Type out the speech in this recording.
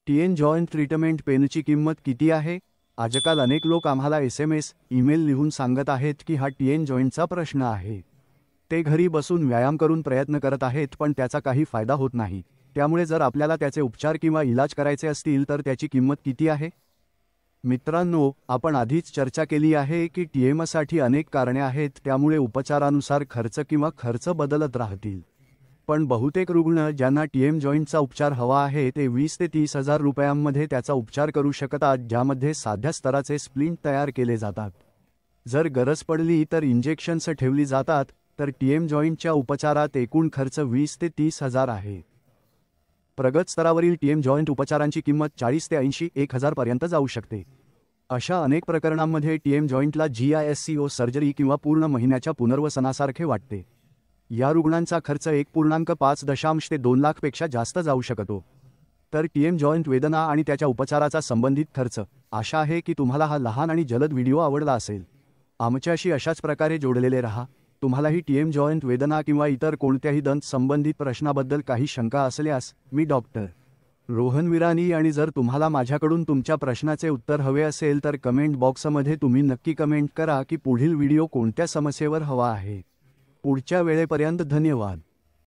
TN joint treatment पेनची किंमत किती आहे? आजकाल अनेक लोक आम्हाला SMS, ईमेल लिहून सांगत आहेत की हा टीएन जॉइंटचा प्रश्न आहे. ते घरी बसून व्यायाम करून प्रयत्न करत आहेत पण त्याचा काही फायदा होत नाही. त्यामुळे जर आपल्याला त्याचे उपचार किंवा इलाज करायचे असतील तर त्याची किंमत किती आहे? मित्रांनो, आपण आधीच चर्चा केली आहे की टीएमसाठी अनेक कारणे आहेत, त्यामुळे उपचारानुसार खर्च बदलत राहतील. पण बहुतेक रुग्ण ज्यांना टीएम जॉइंटचा उपचार हवा आहे ते 20 ते 30 हजार रुपयांमध्ये त्याचा उपचार करू शकतात, ज्यामध्ये साध्या स्तराचे स्प्लिंट तयार केले जातात. जर गरज पडली तर इंजेक्शन्स ठेवली जातात. तर टीएम जॉइंटच्या उपचारात एकूण खर्च 20 ते 30 हजार आहे. प्रगत स्तरावरील टीएम जॉइंट उपचारांची किंमत 40 ते 80 हजार पर्यंत जाऊ शकते. अशा अनेक प्रकरणांमध्ये टीएम जॉइंटला GISCO सर्जरी किंवा पूर्ण महिन्याच्या पुनर्वसनासारखे वाटते. या रुग्णांचा खर्च 1.5 ते 2 लाखपेक्षा जास्त जाऊ शकतो. तर टीएम जॉइंट वेदना आणि त्याच्या उपचाराचा संबंधित खर्च. आशा आहे की तुम्हाला हा लहान आणि जलद व्हिडिओ आवडला असेल. आमच्याशी अशाच प्रकारे जोडलेले रहा. तुम्हालाही टीएम जॉइंट वेदना किंवा इतर कोणत्याही दंत संबंधित प्रश्नाबद्दल काही शंका असल्यास मी डॉक्टर रोहन विरानी, आणि जर तुम्हाला माझ्याकडून तुमच्या प्रश्नाचे उत्तर हवे असेल तर कमेंट बॉक्समध्ये तुम्ही नक्की कमेंट करा की पुढील व्हिडिओ कोणत्या समस्येवर हवा आहे. पुढच्या वेळेपर्यंत धन्यवाद.